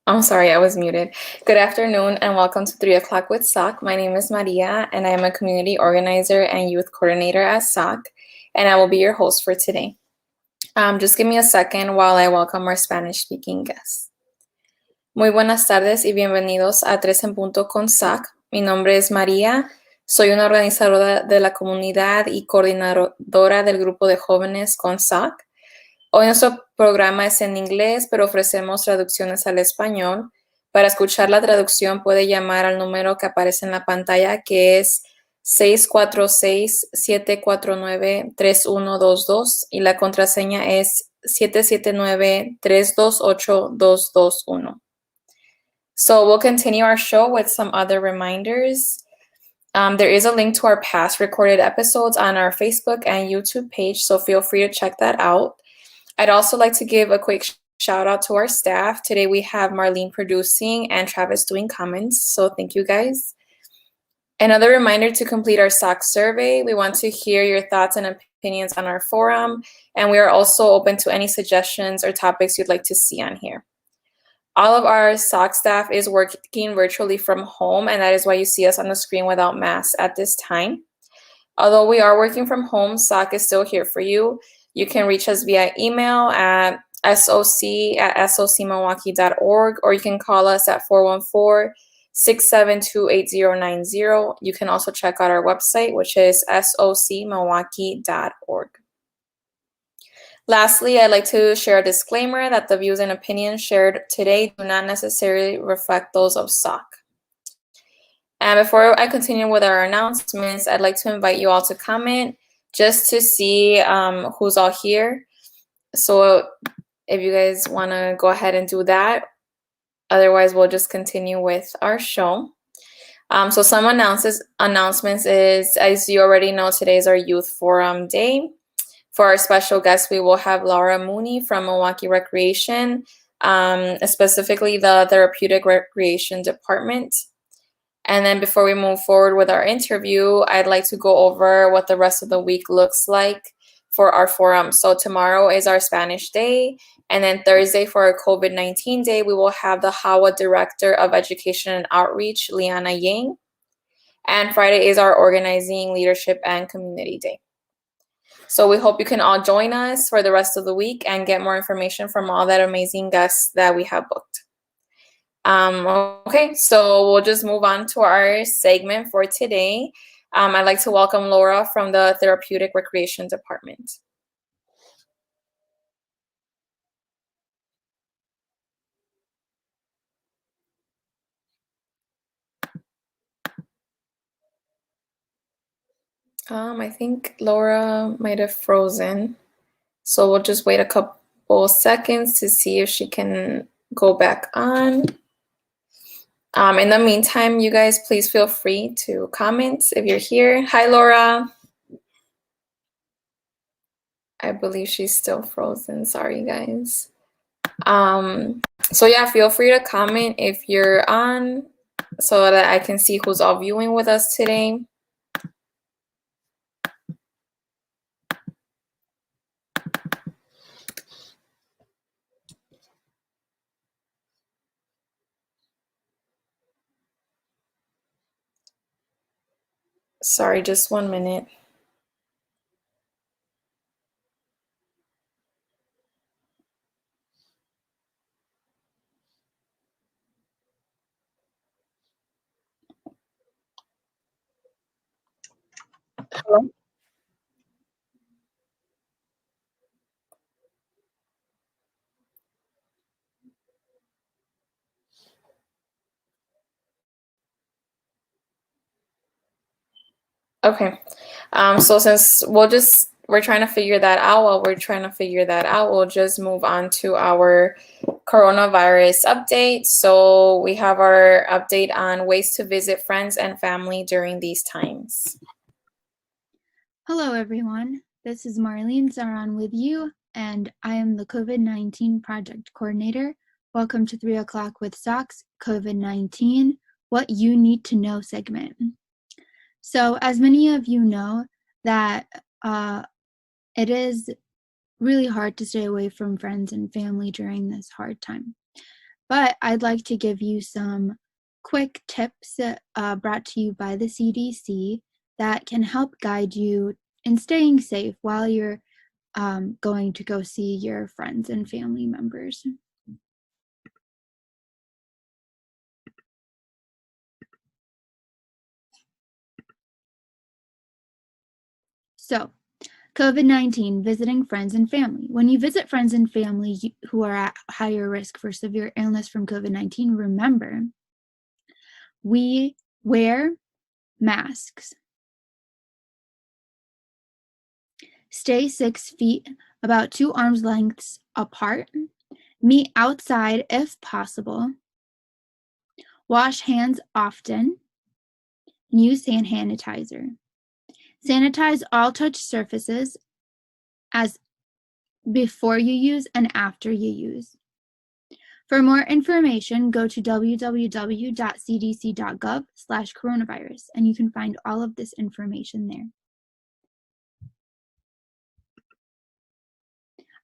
I'm sorry, I was muted. Good afternoon and welcome to 3 o'clock with SOC. My name is Maria and I am a community organizer and youth coordinator at SOC, and I will be your host for today. Just give me a second while I welcome our Spanish-speaking guests. Muy buenas tardes y bienvenidos a 3 en punto con SOC. Mi nombre es María, soy una organizadora de la comunidad y coordinadora del grupo de jóvenes con SOC. Hoy nuestro programa es en inglés, pero ofrecemos traducciones al español. Para escuchar la traducción puede llamar al número que aparece en la pantalla, que es 646-749-3122 y la contraseña es 779-328-221. So we'll continue our show with some other reminders. There is a link to our past recorded episodes on our Facebook and YouTube page, so feel free to check that out. I'd also like to give a quick shout out to our staff. Today we have Marlene producing and Travis doing comments, so thank you guys. Another reminder to complete our SOC survey. We want to hear your thoughts and opinions on our forum, and we are also open to any suggestions or topics you'd like to see on here. All of our SOC staff is working virtually from home, and that is why you see us on the screen without masks at this time. Although we are working from home, SOC is still here for you. You can reach us via email at soc@socmilwaukee.org, or you can call us at 414-672-8090. You can also check out our website, which is socmilwaukee.org. Lastly, I'd like to share a disclaimer that the views and opinions shared today do not necessarily reflect those of SOC. And before I continue with our announcements, I'd like to invite you all to comment just to see who's all here. So if you guys want to go ahead and do that, otherwise we'll just continue with our show. So some announcements is, as you already know, today is our Youth Forum Day. For our special guest, we will have Laura Mooney from Milwaukee Recreation, specifically the Therapeutic Recreation Department. And then before we move forward with our interview, I'd like to go over what the rest of the week looks like for our forum. So tomorrow is our Spanish Day, and then Thursday for our COVID-19 Day, we will have the HAWA Director of Education and Outreach, Liana Yang. And Friday is our Organizing, Leadership, and Community Day. So we hope you can all join us for the rest of the week and get more information from all that amazing guests that we have booked. Okay, so we'll just move on to our segment for today. I'd like to welcome Laura from the Therapeutic Recreation Department. I think Laura might have frozen, so we'll just wait a couple seconds to see if she can go back on. In the meantime, you guys, please feel free to comment if you're here. Hi, Laura. I believe she's still frozen. Sorry, guys. So yeah, feel free to comment if you're on so that I can see who's all viewing with us today. Sorry, just 1 minute. Hello? Okay. So since we're trying to figure that out, we'll just move on to our coronavirus update. So we have our update on ways to visit friends and family during these times. Hello, everyone. This is Marlene Zaran with you, and I am the COVID-19 Project Coordinator. Welcome to 3 o'clock with SOC's COVID-19, What You Need to Know segment. So as many of you know, that it is really hard to stay away from friends and family during this hard time. but I'd like to give you some quick tips brought to you by the CDC that can help guide you in staying safe while you're going to go see your friends and family members. So, COVID-19, visiting friends and family. When you visit friends and family who are at higher risk for severe illness from COVID-19, remember, we wear masks. Stay 6 feet, about 2 arms lengths apart. Meet outside if possible. Wash hands often. Use hand sanitizer. Sanitize all touch surfaces as before you use and after you use. For more information, go to www.cdc.gov/coronavirus, and you can find all of this information there.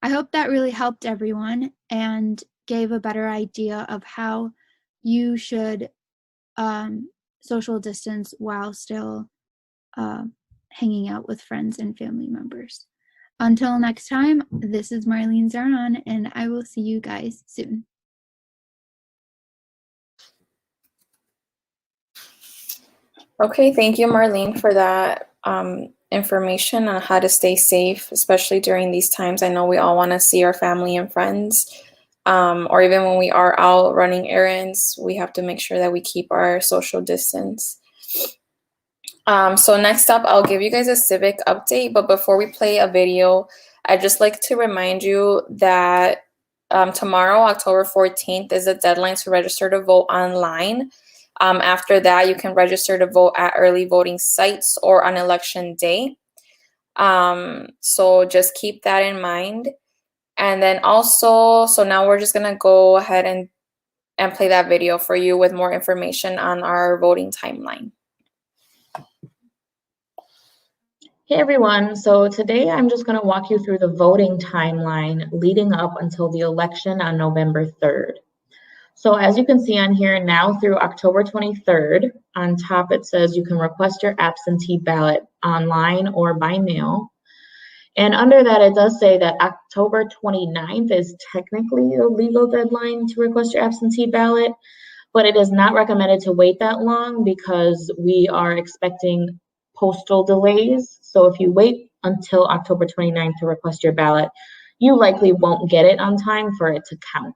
I hope that really helped everyone and gave a better idea of how you should social distance while still hanging out with friends and family members. Until next time, this is Marlene Zaran, and I will see you guys soon. Okay, thank you, Marlene, for that information on how to stay safe, especially during these times. I know we all want to see our family and friends, or even when we are out running errands, we have to make sure that we keep our social distance. So next up, I'll give you guys a Civic update, but before we play a video, I'd just like to remind you that tomorrow, October 14th, is the deadline to register to vote online. After that, you can register to vote at early voting sites or on election day. So just keep that in mind. And then also, so now we're just gonna go ahead and play that video for you with more information on our voting timeline. Hey everyone, so today I'm just going to walk you through the voting timeline leading up until the election on November 3rd. So as you can see on here, now through October 23rd, on top it says you can request your absentee ballot online or by mail. And under that, it does say that October 29th is technically the legal deadline to request your absentee ballot, but it is not recommended to wait that long because we are expecting postal delays. So if you wait until October 29th to request your ballot, you likely won't get it on time for it to count.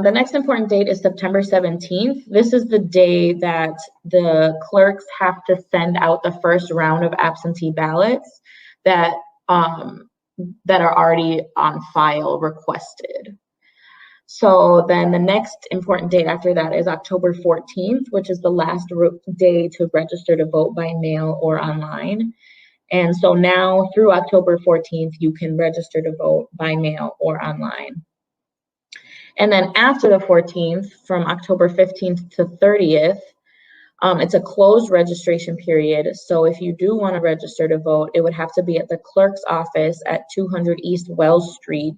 The next important date is September 17th. This is the day that the clerks have to send out the first round of absentee ballots that are already on file requested. So then the next important date after that is October 14th, which is the last day to register to vote by mail or online. And so now through October 14th, you can register to vote by mail or online. And then after the 14th, from October 15th to 30th, it's a closed registration period. So if you do want to register to vote, it would have to be at the clerk's office at 200 East Wells Street,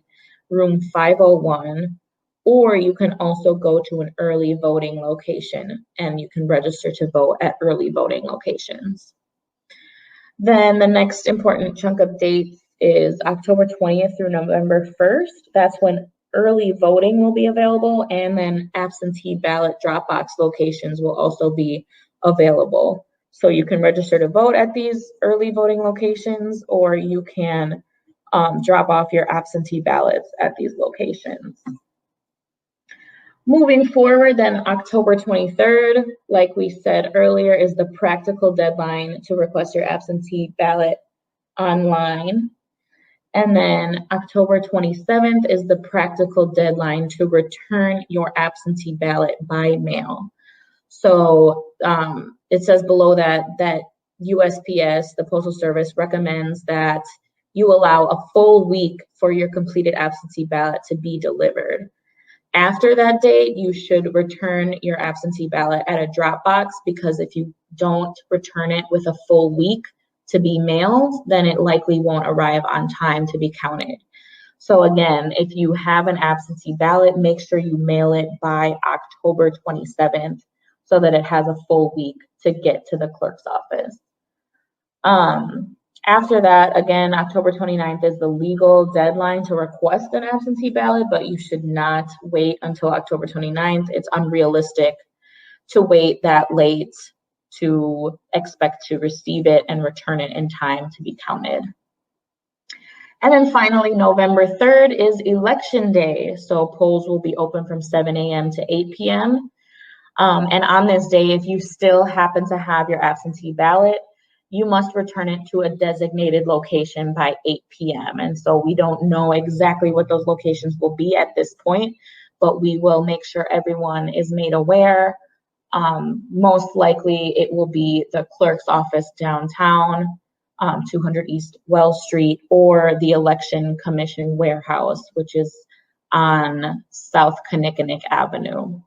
room 501. Or you can also go to an early voting location and you can register to vote at early voting locations. Then the next important chunk of dates is October 20th through November 1st. That's when early voting will be available, and then absentee ballot drop box locations will also be available. So you can register to vote at these early voting locations, or you can drop off your absentee ballots at these locations. Moving forward, then October 23rd, like we said earlier, is the practical deadline to request your absentee ballot online. And then October 27th is the practical deadline to return your absentee ballot by mail. So it says below that USPS, the Postal Service, recommends that you allow a full week for your completed absentee ballot to be delivered. After that date, you should return your absentee ballot at a drop box, because if you don't return it with a full week to be mailed, then it likely won't arrive on time to be counted. So again, if you have an absentee ballot, make sure you mail it by October 27th so that it has a full week to get to the clerk's office. After that, again, October 29th is the legal deadline to request an absentee ballot, but you should not wait until October 29th. It's unrealistic to wait that late to expect to receive it and return it in time to be counted. And then finally, November 3rd is election day. So polls will be open from 7 a.m. to 8 p.m. And on this day, if you still happen to have your absentee ballot, you must return it to a designated location by 8 p.m. And so we don't know exactly what those locations will be at this point, but we will make sure everyone is made aware. Most likely it will be the clerk's office downtown, 200 East Wells Street, or the Election Commission warehouse, which is on South Kinnickinnick Avenue.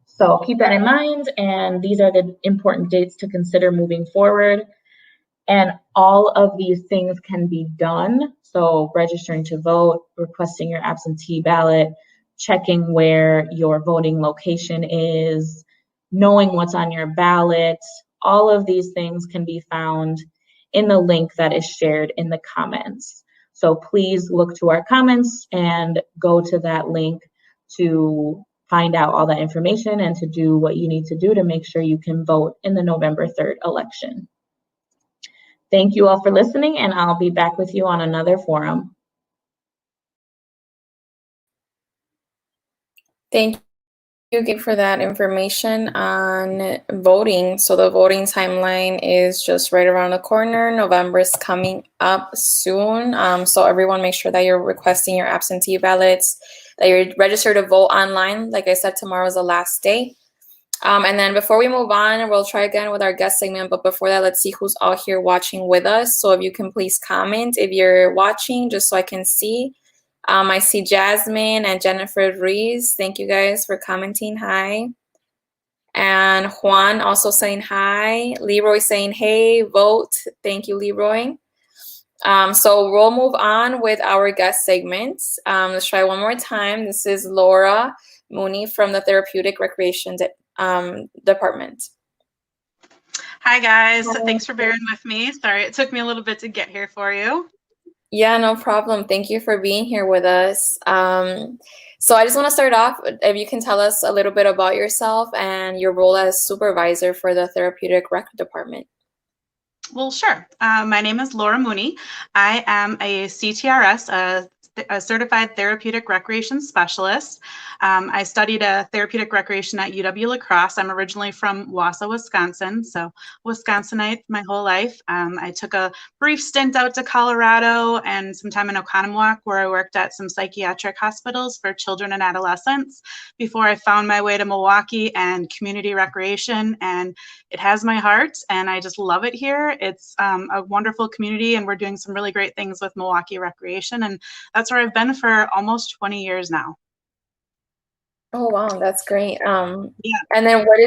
So keep that in mind, and these are the important dates to consider moving forward. And all of these things can be done. So registering to vote, requesting your absentee ballot, checking where your voting location is, knowing what's on your ballot, all of these things can be found in the link that is shared in the comments. So please look to our comments and go to that link to find out all that information and to do what you need to do to make sure you can vote in the November 3rd election. Thank you all for listening, and I'll be back with you on another forum. Thank you, Gabe, for that information on voting. So the voting timeline is just right around the corner. November is coming up soon. So everyone make sure that you're requesting your absentee ballots, that you're registered to vote online. Like I said, tomorrow is the last day. And then before we move on, we'll try again with our guest segment. But before that, let's see who's out here watching with us. So if you can please comment if you're watching, just so I can see. I see Jasmine and Jennifer Rees. Thank you guys for commenting. Hi. And Juan also saying hi. Leroy saying, hey, vote. Thank you, Leroy. So we'll move on with our guest segments. Let's try one more time. This is Laura Mooney from the Therapeutic Recreation Department. Hi, guys. Thanks for bearing with me. Sorry, it took me a little bit to get here for you. Yeah, no problem. Thank you for being here with us. So I just want to start off, if you can tell us a little bit about yourself and your role as supervisor for the Therapeutic Rec Department. Well, sure. My name is Laura Mooney. I am a CTRS, a Certified Therapeutic Recreation Specialist. I studied therapeutic recreation at UW-La Crosse. I'm originally from Wausau, Wisconsin, so Wisconsinite my whole life. I took a brief stint out to Colorado and some time in Oconomowoc, where I worked at some psychiatric hospitals for children and adolescents before I found my way to Milwaukee and community recreation, and it has my heart, and I just love it here. It's a wonderful community, and we're doing some really great things with Milwaukee Recreation, and that's where I've been for almost 20 years now. Oh, wow, that's great. Yeah. And then what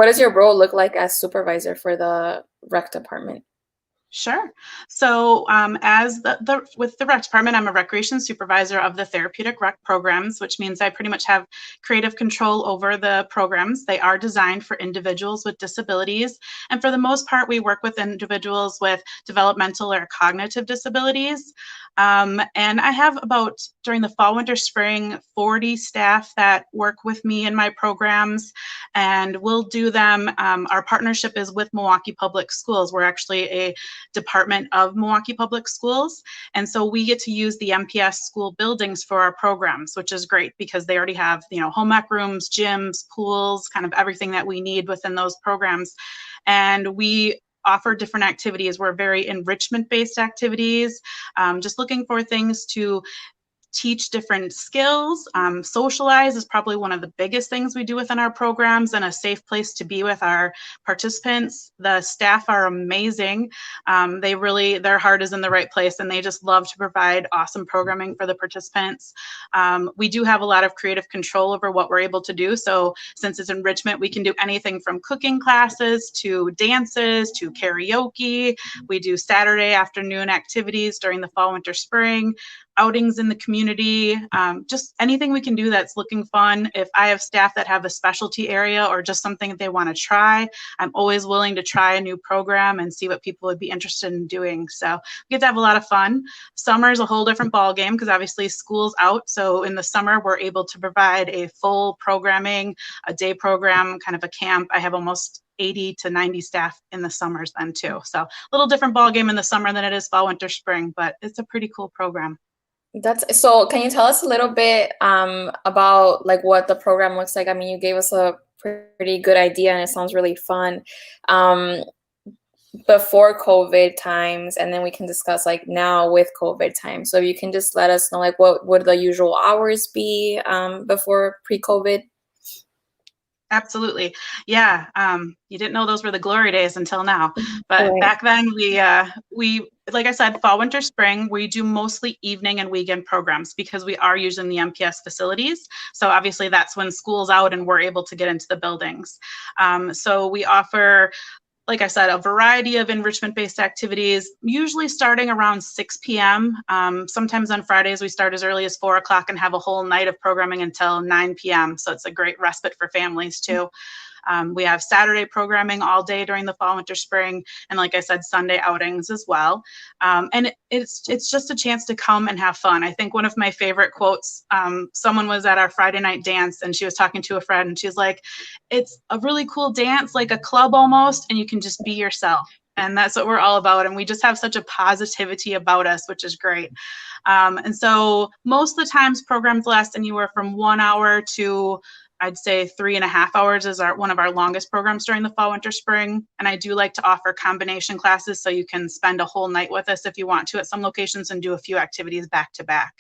does your role look like as supervisor for the rec department? Sure. So as with the rec department, I'm a recreation supervisor of the therapeutic rec programs, which means I pretty much have creative control over the programs. They are designed for individuals with disabilities. And for the most part, we work with individuals with developmental or cognitive disabilities. And I have about, during the fall, winter, spring, 40 staff that work with me in my programs, and we'll do them. Our partnership is with Milwaukee Public Schools. We're actually a department of Milwaukee Public Schools, and so we get to use the MPS school buildings for our programs, which is great because they already have, home ec rooms, gyms, pools, kind of everything that we need within those programs. And we offer different activities. We're very enrichment-based activities, just looking for things to teach different skills. Socialize is probably one of the biggest things we do within our programs, and a safe place to be with our participants. The staff are amazing. Their heart is in the right place, and they just love to provide awesome programming for the participants. We do have a lot of creative control over what we're able to do. So since it's enrichment, we can do anything from cooking classes to dances to karaoke. We do Saturday afternoon activities during the fall, winter, spring. outings in the community, just anything we can do that's looking fun. If I have staff that have a specialty area or just something that they want to try, I'm always willing to try a new program and see what people would be interested in doing. So we get to have a lot of fun. Summer is a whole different ball game because obviously school's out. So in the summer, we're able to provide a full programming, a day program, kind of a camp. I have almost 80 to 90 staff in the summers then too. So a little different ball game in the summer than it is fall, winter, spring, but it's a pretty cool program. So can you tell us a little bit about like what the program looks like? I mean, you gave us a pretty good idea and it sounds really fun. Before COVID times, and then we can discuss like now with COVID times. So you can just let us know like what would the usual hours be before pre-COVID? Absolutely. Yeah. You didn't know those were the glory days until now. But Right. back then we, like I said, fall, winter, spring, we do mostly evening and weekend programs because we are using the MPS facilities. So obviously that's when school's out and we're able to get into the buildings. So we offer, like I said, a variety of enrichment-based activities, usually starting around 6 p.m. Sometimes on Fridays, we start as early as 4 o'clock and have a whole night of programming until 9 p.m. So it's a great respite for families too. We have Saturday programming all day during the fall, winter, spring, and like I said, Sunday outings as well. And it's just a chance to come and have fun. I think one of my favorite quotes, someone was at our Friday night dance and she was talking to a friend and she's like, it's a really cool dance, like a club almost, and you can just be yourself. And that's what we're all about. And we just have such a positivity about us, which is great. And so most of the times programs last anywhere from 1 hour to I'd say 3.5 hours is one of our longest programs during the fall, winter, spring. And I do like to offer combination classes so you can spend a whole night with us if you want to at some locations and do a few activities back to back.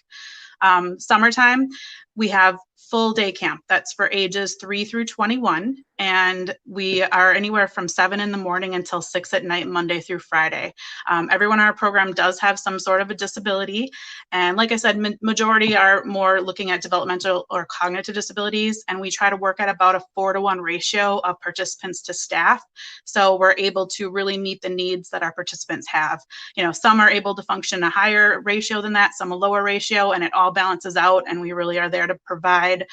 Summertime, we have full day camp. That's for ages 3 through 21. And we are anywhere from 7 in the morning until 6 at night, Monday through Friday. Everyone in our program does have some sort of a disability. And like I said, majority are more looking at developmental or cognitive disabilities. And we try to work at about a 4-to-1 ratio of participants to staff. So we're able to really meet the needs that our participants have. You know, some are able to function a higher ratio than that, some a lower ratio, and it all balances out. And we really are there to provide,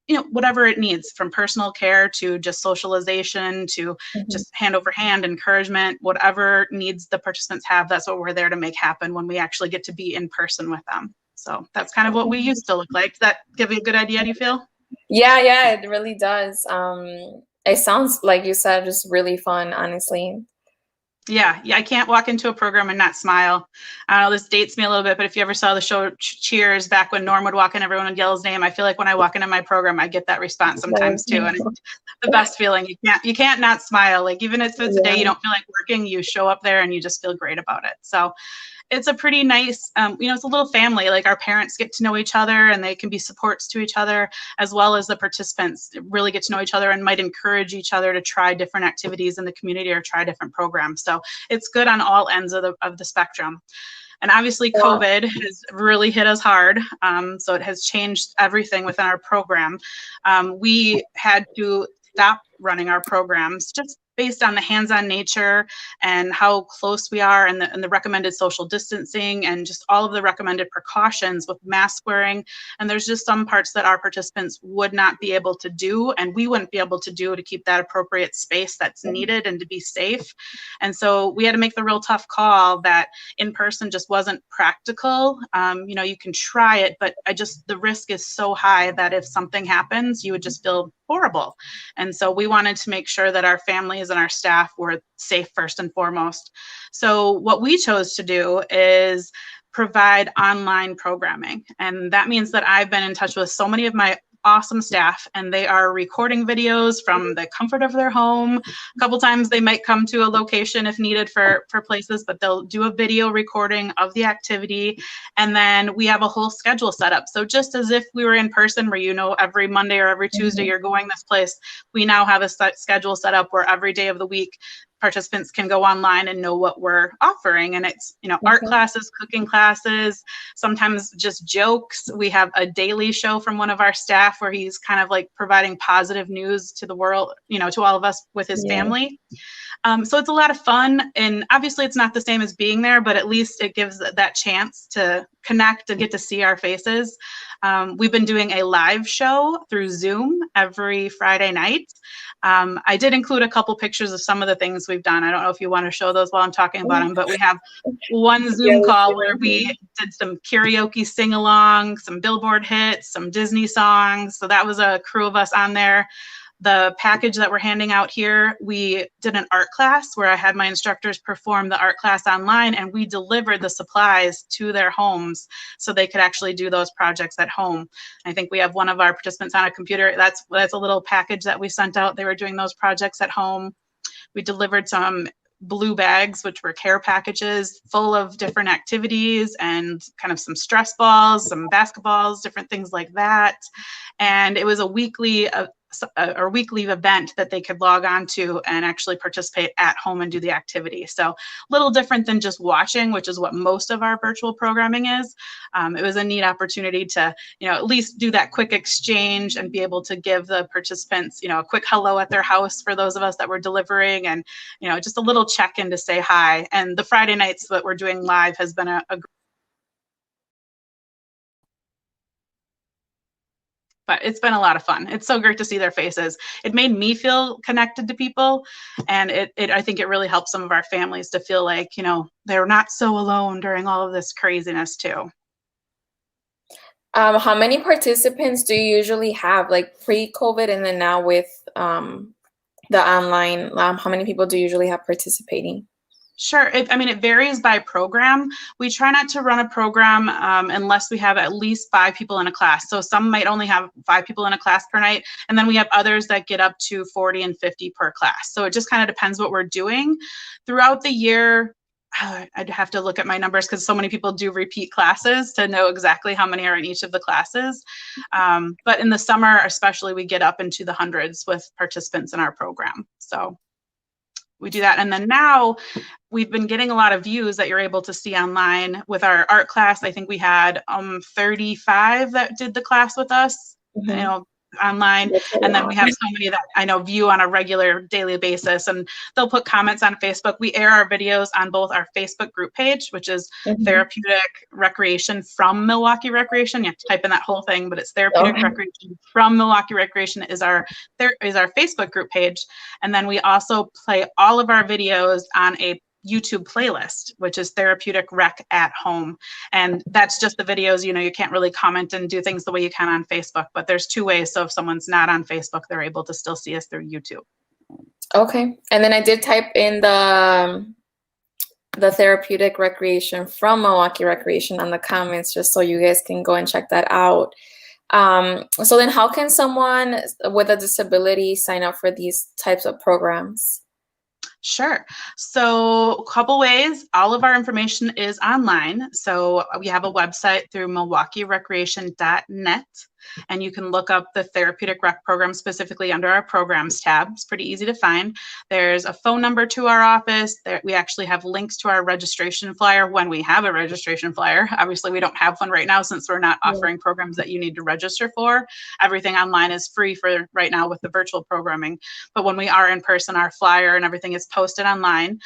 you know, whatever it needs, from personal care to just socialization to just hand over hand encouragement, whatever needs the participants have, that's what we're there to make happen when we actually get to be in person with them. So that's kind of what we used to look like. Does that give you a good idea, do you feel? Yeah, it really does. It sounds like you said just really fun, honestly. Yeah, I can't walk into a program and not smile. I know this dates me a little bit, but if you ever saw the show Cheers, back when Norm would walk in, everyone would yell his name. I feel like when I walk into my program, I get that response sometimes too, and it's the best feeling. You can't not smile. Like even if it's a day you don't feel like working, you show up there and you just feel great about it. So it's a pretty nice, you know, it's a little family. Like our parents get to know each other and they can be supports to each other, as well as the participants really get to know each other and might encourage each other to try different activities in the community or try different programs. So it's good on all ends of the spectrum. And obviously COVID has really hit us hard. So it has changed everything within our program. We had to stop running our programs just based on the hands-on nature and how close we are, and the recommended social distancing and just all of the recommended precautions with mask wearing. And there's just some parts that our participants would not be able to do and we wouldn't be able to do to keep that appropriate space that's needed and to be safe. And so we had to make the real tough call that in person just wasn't practical. You know, you can try it, but the risk is so high that if something happens, you would just feel horrible. And so we wanted to make sure that our families and our staff were safe first and foremost. So what we chose to do is provide online programming. And that means that I've been in touch with so many of my awesome staff, and they are recording videos from the comfort of their home. A couple times they might come to a location if needed for places, but they'll do a video recording of the activity. And then we have a whole schedule set up. So just as if we were in person where, you know, every Monday or every Tuesday you're going this place, we now have a schedule set up where every day of the week participants can go online and know what we're offering. And it's, art classes, cooking classes, sometimes just jokes. We have a daily show from one of our staff where he's kind of like providing positive news to the world, to all of us with his family. So it's a lot of fun, and obviously it's not the same as being there, but at least it gives that chance to connect and get to see our faces. We've been doing a live show through Zoom every Friday night. I did include a couple pictures of some of the things we've done. I don't know if you want to show those while I'm talking about them, but we have one Zoom call where we did some karaoke sing-along, some Billboard hits, some Disney songs. So that was a crew of us on there. The package that we're handing out here, we did an art class where I had my instructors perform the art class online, and we delivered the supplies to their homes so they could actually do those projects at home. I think we have one of our participants on a computer. That's a little package that we sent out. They were doing those projects at home. We delivered some blue bags, which were care packages full of different activities and kind of some stress balls, some basketballs, different things like that. And it was a weekly event that they could log on to and actually participate at home and do the activity. So a little different than just watching, which is what most of our virtual programming is. It was a neat opportunity to, at least do that quick exchange and be able to give the participants, a quick hello at their house for those of us that were delivering, and, just a little check-in to say hi. And the Friday nights that we're doing live has been but it's been a lot of fun. It's so great to see their faces. It made me feel connected to people, and I think it really helped some of our families to feel like, they're not so alone during all of this craziness too. How many participants do you usually have, like pre-COVID and then now with the online? How many people do you usually have participating? Sure. It varies by program. We try not to run a program unless we have at least 5 people in a class. So some might only have 5 people in a class per night. And then we have others that get up to 40 and 50 per class. So it just kind of depends what we're doing. Throughout the year, I'd have to look at my numbers because so many people do repeat classes to know exactly how many are in each of the classes. But in the summer, especially, we get up into the hundreds with participants in our program. So we do that. And then now we've been getting a lot of views that you're able to see online with our art class. I think we had 35 that did the class with us, online. And then we have so many that I know view on a regular daily basis, and they'll put comments on Facebook. We air our videos on both our Facebook group page, which is Therapeutic Recreation from Milwaukee Recreation. You have to type in that whole thing, but it's Therapeutic Recreation from Milwaukee Recreation is our Facebook group page. And then we also play all of our videos on a YouTube playlist, which is Therapeutic Rec at Home. And that's just the videos, you can't really comment and do things the way you can on Facebook, but there's 2 ways. So if someone's not on Facebook, they're able to still see us through YouTube. Okay. And then I did type in the Therapeutic Recreation from Milwaukee Recreation on the comments, just so you guys can go and check that out. So then how can someone with a disability sign up for these types of programs? Sure. So a couple ways. All of our information is online. So we have a website through MilwaukeeRecreation.net, and you can look up the Therapeutic Rec program specifically under our programs tab. It's pretty easy to find. There's a phone number to our office. We actually have links to our registration flyer when we have a registration flyer. Obviously, we don't have one right now since we're not offering programs that you need to register for. Everything online is free for right now with the virtual programming. But when we are in person, our flyer and everything is posted online.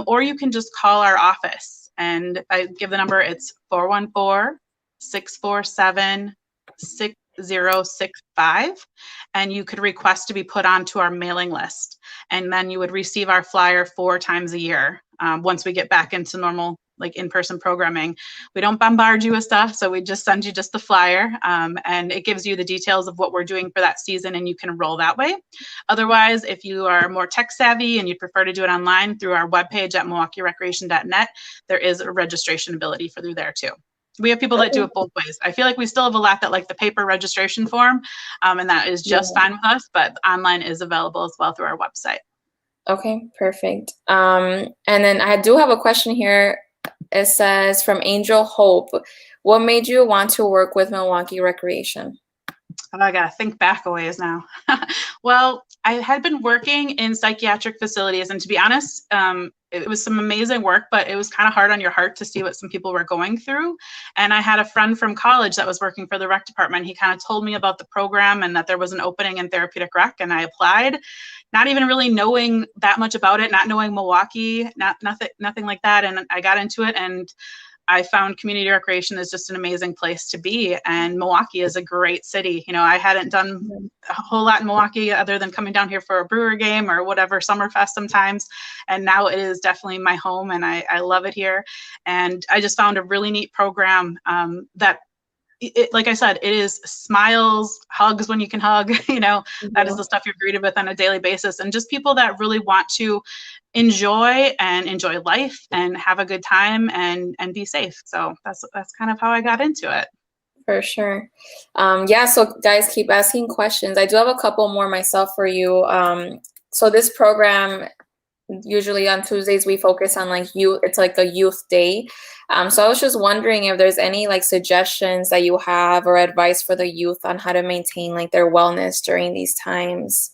Or you can just call our office, and I give the number. It's 414-647-6065, and you could request to be put onto our mailing list, and then you would receive our flyer 4 times a year. Once we get back into normal, like in-person programming, we don't bombard you with stuff, so we just send you just the flyer, and it gives you the details of what we're doing for that season, and you can enroll that way. Otherwise, if you are more tech savvy and you prefer to do it online through our webpage at MilwaukeeRecreation.net, there is a registration ability for through there too. We have people that do it both ways. I feel like we still have a lot that like the paper registration form, and that is just fine with us, but online is available as well through our website. Okay, perfect. And then I do have a question here. It says from Angel Hope, what made you want to work with Milwaukee Recreation? I gotta think back a ways now. Well, I had been working in psychiatric facilities, and to be honest, it was some amazing work, but it was kind of hard on your heart to see what some people were going through. And I had a friend from college that was working for the rec department. He kind of told me about the program and that there was an opening in therapeutic rec, and I applied, not even really knowing that much about it, not knowing Milwaukee, nothing like that. And I got into it, and I found community recreation is just an amazing place to be. And Milwaukee is a great city. You know, I hadn't done a whole lot in Milwaukee other than coming down here for a Brewer game or whatever, Summerfest sometimes. And now it is definitely my home, and I love it here. And I just found a really neat program that, like I said, it is smiles, hugs when you can hug, you know, that is the stuff you're greeted with on a daily basis. And just people that really want to enjoy life and have a good time and be safe. So that's kind of how I got into it. For sure. Yeah, so guys, keep asking questions. I do have a couple more myself for you. So this program, usually on Tuesdays, we focus on like youth. It's like a youth day. So I was just wondering if there's any like suggestions that you have or advice for the youth on how to maintain like their wellness during these times.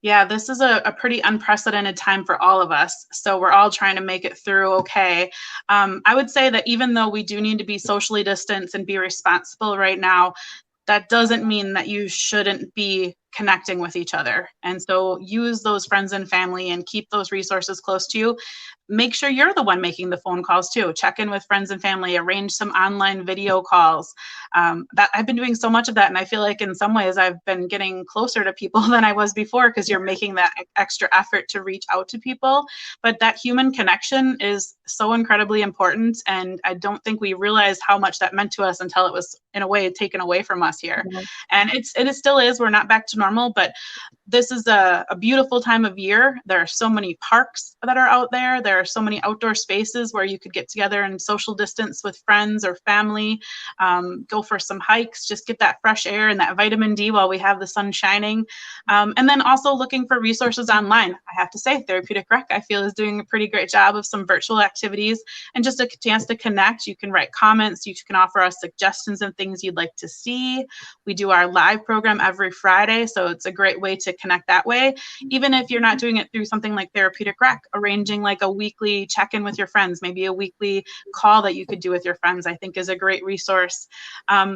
Yeah, this is a pretty unprecedented time for all of us. So we're all trying to make it through okay. I would say that even though we do need to be socially distanced and be responsible right now, that doesn't mean that you shouldn't be connecting with each other. And so use those friends and family and keep those resources close to you. Make sure you're the one making the phone calls too. Check in with friends and family, arrange some online video calls. That I've been doing so much of that. And I feel like in some ways I've been getting closer to people than I was before, because you're making that extra effort to reach out to people. But that human connection is so incredibly important. And I don't think we realized how much that meant to us until it was in a way taken away from us here. And it still is. We're not back to normal, but this is a beautiful time of year. There are so many parks that are out there. There are so many outdoor spaces where you could get together and social distance with friends or family, go for some hikes, just get that fresh air and that vitamin D while we have the sun shining. And then also looking for resources online. I have to say, Therapeutic Rec, I feel, is doing a pretty great job of some virtual activities and just a chance to connect. You can write comments. You can offer us suggestions of things you'd like to see. We do our live program every Friday, so it's a great way to connect that way. Even if you're not doing it through something like Therapeutic Rec, arranging like a weekly check-in with your friends, maybe a weekly call that you could do with your friends, I think is a great resource.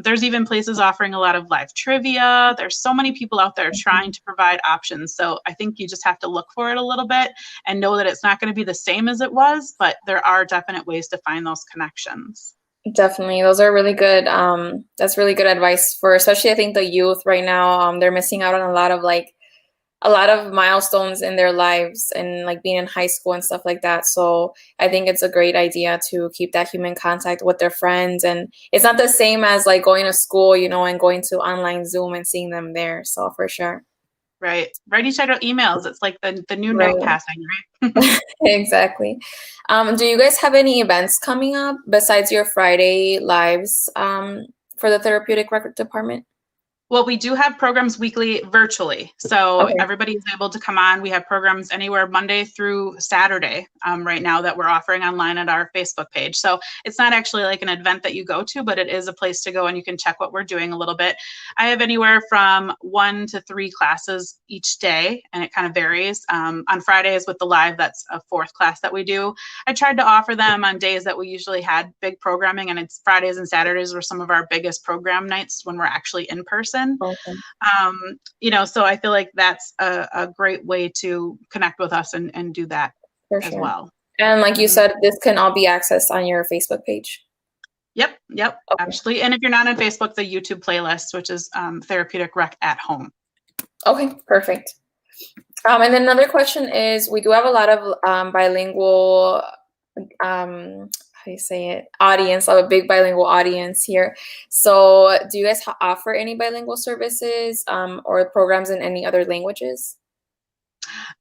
There's even places offering a lot of live trivia. There's so many people out there trying to provide options. So I think you just have to look for it a little bit and know that it's not going to be the same as it was, but there are definite ways to find those connections. Definitely. Those are really good. That's really good advice for, especially I think the youth right now. They're missing out on a lot of milestones in their lives and like being in high school and stuff like that. So I think it's a great idea to keep that human contact with their friends. And it's not the same as like going to school, you know, and going to online Zoom and seeing them there. So for sure. Right. Write each other emails. It's like the new note passing, right? Exactly. Do you guys have any events coming up besides your Friday lives for the Therapeutic Rec Department? Well, we do have programs weekly virtually. So everybody is able to come on. We have programs anywhere Monday through Saturday right now that we're offering online at our Facebook page. So it's not actually like an event that you go to, but it is a place to go and you can check what we're doing a little bit. I have anywhere from 1 to 3 classes each day, and it kind of varies. On Fridays with the live, that's a 4th class that we do. I tried to offer them on days that we usually had big programming, and it's Fridays and Saturdays were some of our biggest program nights when we're actually in person. You know, so I feel like that's a great way to connect with us and do that as well. And like you said, this can all be accessed on your Facebook page. Yep, absolutely. And if you're not on Facebook, the YouTube playlist, which is Therapeutic Rec at Home. Okay, perfect. And then another question is, we do have a lot of bilingual how you say it, audience, a big bilingual audience here. So do you guys offer any bilingual services or programs in any other languages?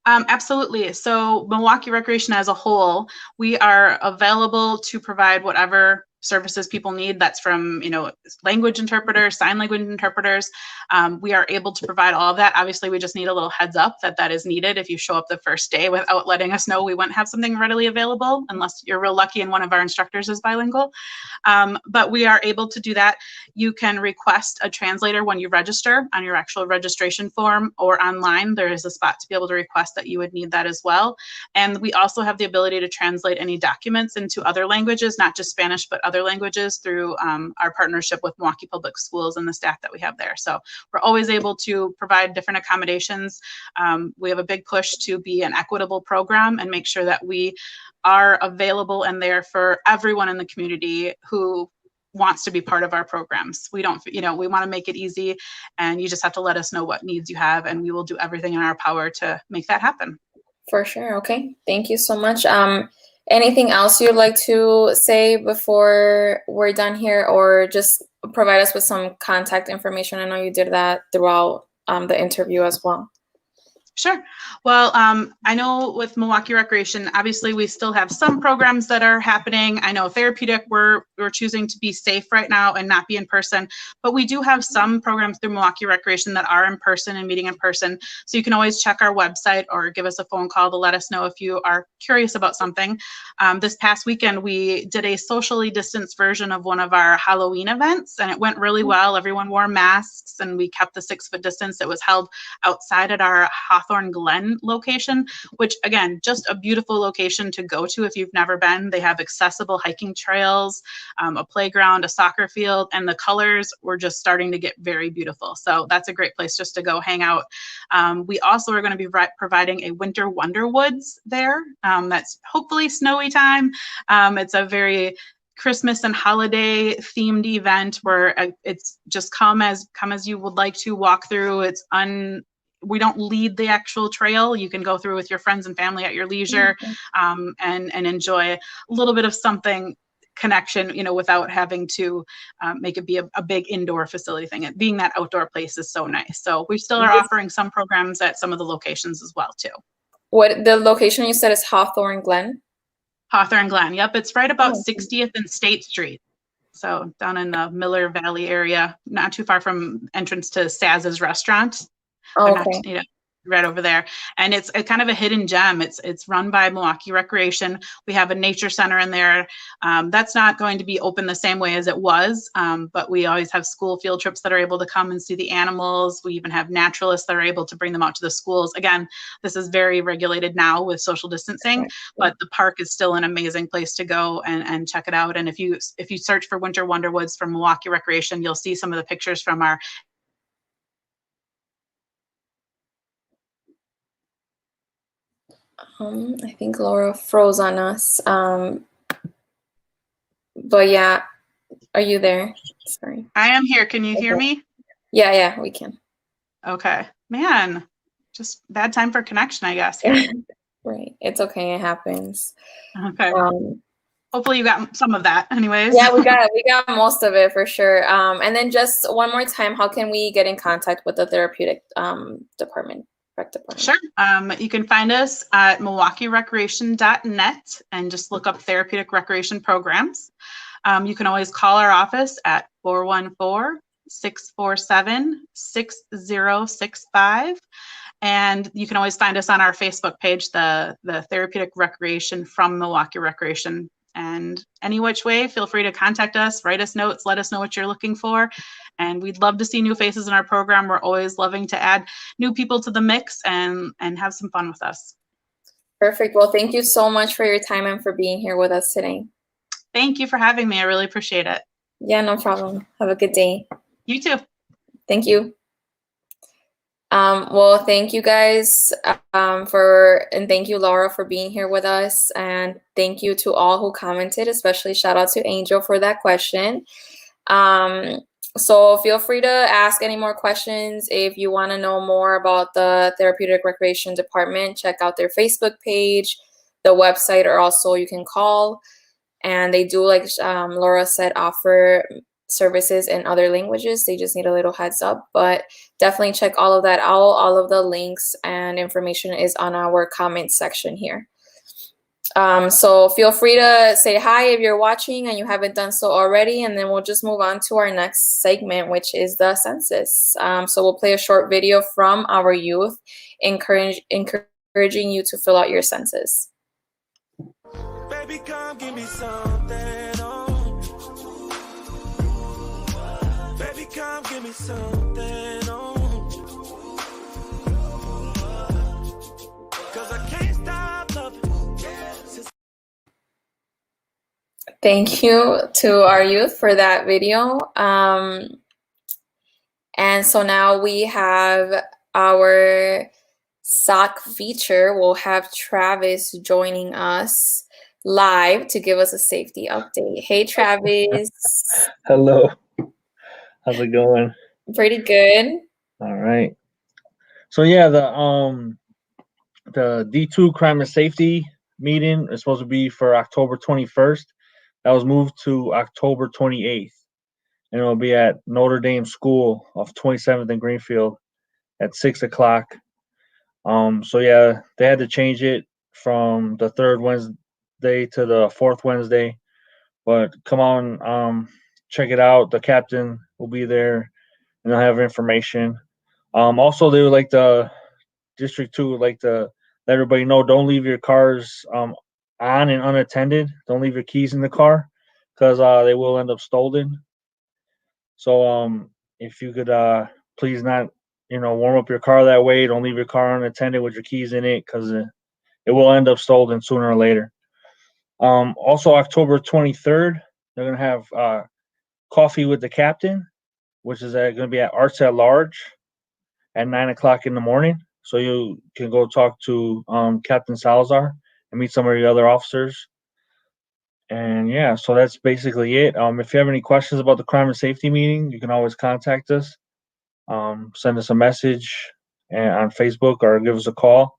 Absolutely. So Milwaukee Recreation as a whole, we are available to provide whatever services people need. That's from, language interpreters, sign language interpreters. We are able to provide all of that. Obviously, we just need a little heads up that is needed. If you show up the first day without letting us know, we wouldn't have something readily available unless you're real lucky and one of our instructors is bilingual. But we are able to do that. You can request a translator when you register on your actual registration form or online. There is a spot to be able to request that you would need that as well. And we also have the ability to translate any documents into other languages, not just Spanish, but other languages through our partnership with Milwaukee Public Schools and the staff that we have there. So we're always able to provide different accommodations. We have a big push to be an equitable program and make sure that we are available and there for everyone in the community who wants to be part of our programs. We don't, we want to make it easy, and you just have to let us know what needs you have, and we will do everything in our power to make that happen. For sure. Okay. Thank you so much. Anything else you'd like to say before we're done here, or just provide us with some contact information? I know you did that throughout the interview as well. Sure. Well, I know with Milwaukee Recreation, obviously we still have some programs that are happening. I know therapeutic, we're choosing to be safe right now and not be in person, but we do have some programs through Milwaukee Recreation that are in person and meeting in person. So you can always check our website or give us a phone call to let us know if you are curious about something. This past weekend, we did a socially distanced version of one of our Halloween events, and it went really well. Everyone wore masks and we kept the 6-foot distance. It was held outside at our Hawthorne Glen location, which again, just a beautiful location to go to if you've never been. They have accessible hiking trails, a playground, a soccer field, and the colors were just starting to get very beautiful. So that's a great place just to go hang out. We also are going to be providing a Winter Wonder Woods there. That's hopefully snowy time. It's a very Christmas and holiday themed event where it's just come as you would like to walk through. We don't lead the actual trail. You can go through with your friends and family at your leisure, and enjoy a little bit of something connection, without having to make it be a big indoor facility thing. And being that outdoor place is so nice. So we still are offering some programs at some of the locations as well too. What the location you said is Hawthorne Glen? Hawthorne Glen. Yep. It's right about 60th and State Street. So down in the Miller Valley area, not too far from entrance to Saz's restaurant. Oh, okay. Right over there. And it's kind of a hidden gem. It's run by Milwaukee Recreation. We have a nature center in there. That's not going to be open the same way as it was, but we always have school field trips that are able to come and see the animals. We even have naturalists that are able to bring them out to the schools. Again, this is very regulated now with social distancing, but the park is still an amazing place to go and check it out. And if you search for Winter Wonder Woods from Milwaukee Recreation, you'll see some of the pictures from our I think Laura froze on us. But yeah, are you there? Sorry. I am here. Can you hear me? Yeah, we can. Okay. Man, just bad time for connection, I guess. Right. It's okay. It happens. Okay. Hopefully you got some of that anyways. Yeah, we got most of it for sure. And then just one more time, how can we get in contact with the therapeutic department? Sure. You can find us at MilwaukeeRecreation.net and just look up therapeutic recreation programs. You can always call our office at 414-647-6065. And you can always find us on our Facebook page, the Therapeutic Recreation from Milwaukee Recreation. And any which way, feel free to contact us, write us notes, let us know what you're looking for. And we'd love to see new faces in our program. We're always loving to add new people to the mix and have some fun with us. Perfect. Well, thank you so much for your time and for being here with us today. Thank you for having me. I really appreciate it. Yeah, no problem. Have a good day. You too. Thank you. Well, thank you guys and thank you, Laura, for being here with us. And thank you to all who commented, especially shout out to Angel for that question. So feel free to ask any more questions. If you want to know more about the Therapeutic Recreation Department, check out their Facebook page, the website, or also you can call. And they do, like Laura said, offer services in other languages. They just need a little heads up, but definitely check all of that out. All of the links and information is on our comment section here. So feel free to say hi if you're watching and you haven't done so already, and then we'll just move on to our next segment, which is the census. So we'll play a short video from our youth encouraging you to fill out your census. Baby, come give me something, oh. Baby, come give me something, oh. 'Cause I can't stop loving. Thank you to our youth for that video. And so now we have our SOC feature. We'll have Travis joining us live to give us a safety update. Hey, Travis. Hello. How's it going? Pretty good. All right. So yeah, the D2 crime and safety meeting is supposed to be for October 21st. That was moved to October 28th. And it'll be at Notre Dame School off 27th and Greenfield at 6 o'clock. So yeah, they had to change it from the third Wednesday to the fourth Wednesday. But come on, check it out. The captain will be there and they'll have information. Also, they would like the District 2 would like to let everybody know, don't leave your cars on and unattended. Don't leave your keys in the car because they will end up stolen. So if you could please not, warm up your car that way. Don't leave your car unattended with your keys in it because it will end up stolen sooner or later. Also, October 23rd, they're going to have coffee with the captain, which is going to be at Arts at Large at 9 o'clock in the morning. So you can go talk to Captain Salazar and meet some of the other officers. And yeah, so that's basically it. If you have any questions about the crime and safety meeting, you can always contact us. Send us a message on Facebook or give us a call.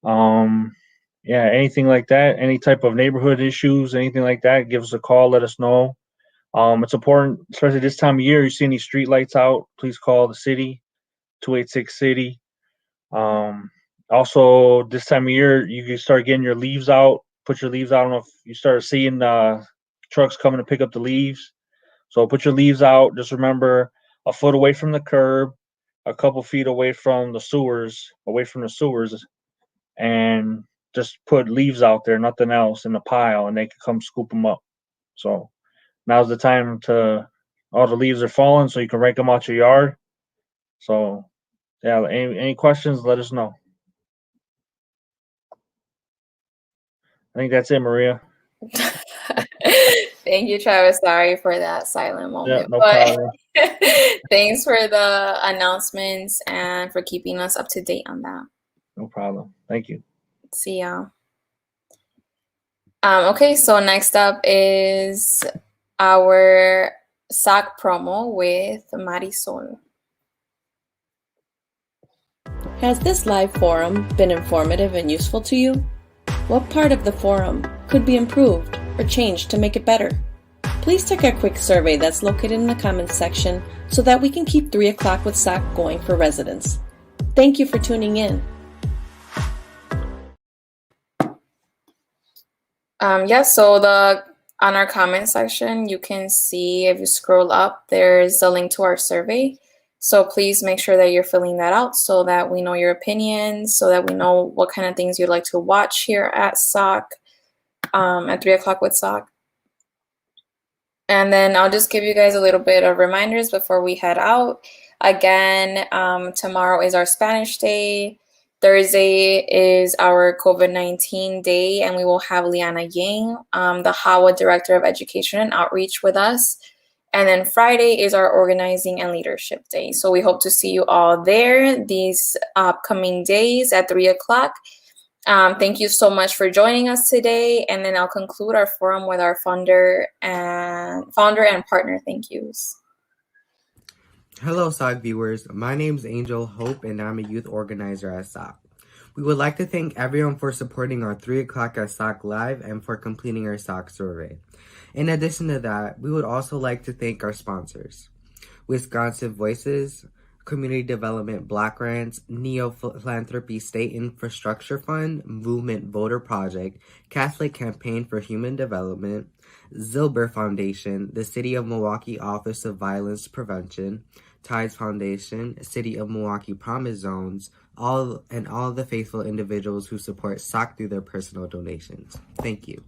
Yeah, anything like that, any type of neighborhood issues, anything like that, give us a call, let us know. It's important, especially this time of year, you see any street lights out, please call the city, 286-CITY. Also, this time of year, you can start getting your leaves out, put your leaves out. I don't know if you start seeing trucks coming to pick up the leaves. So put your leaves out. Just remember, a foot away from the curb, a couple feet away from the sewers, and just put leaves out there, nothing else, in the pile, and they can come scoop them up. So now's the time all the leaves are falling, so you can rake them out your yard. So yeah, any questions, let us know. I think that's it, Maria. Thank you, Travis. Sorry for that silent moment. Yeah, no problem. Thanks for the announcements and for keeping us up to date on that. No problem. Thank you. See ya. Okay, so next up is our SOC promo with Marisol. Has this live forum been informative and useful to you? What part of the forum could be improved or changed to make it better? Please take a quick survey that's located in the comments section so that we can keep 3 o'clock with SOC going for residents. Thank you for tuning in. So on our comment section, you can see, if you scroll up, there's a link to our survey. So please make sure that you're filling that out so that we know your opinions, so that we know what kind of things you'd like to watch here at SOC, at 3 o'clock with SOC. And then I'll just give you guys a little bit of reminders before we head out. Again, tomorrow is our Spanish Day. Thursday is our COVID-19 day, and we will have Liana Yang, the HAWA Director of Education and Outreach, with us. And then Friday is our Organizing and Leadership Day. So we hope to see you all there these upcoming days at 3 o'clock. Thank you so much for joining us today. And then I'll conclude our forum with our founder and partner thank yous. Hello, SOC viewers. My name is Angel Hope, and I'm a youth organizer at SOC. We would like to thank everyone for supporting our 3 o'clock at SOC Live and for completing our SOC survey. In addition to that, we would also like to thank our sponsors: Wisconsin Voices, Community Development Block Grants, Neo Philanthropy State Infrastructure Fund, Movement Voter Project, Catholic Campaign for Human Development, Zilber Foundation, the City of Milwaukee Office of Violence Prevention, Tides Foundation, City of Milwaukee Promise Zones, all the faithful individuals who support SOC through their personal donations. Thank you.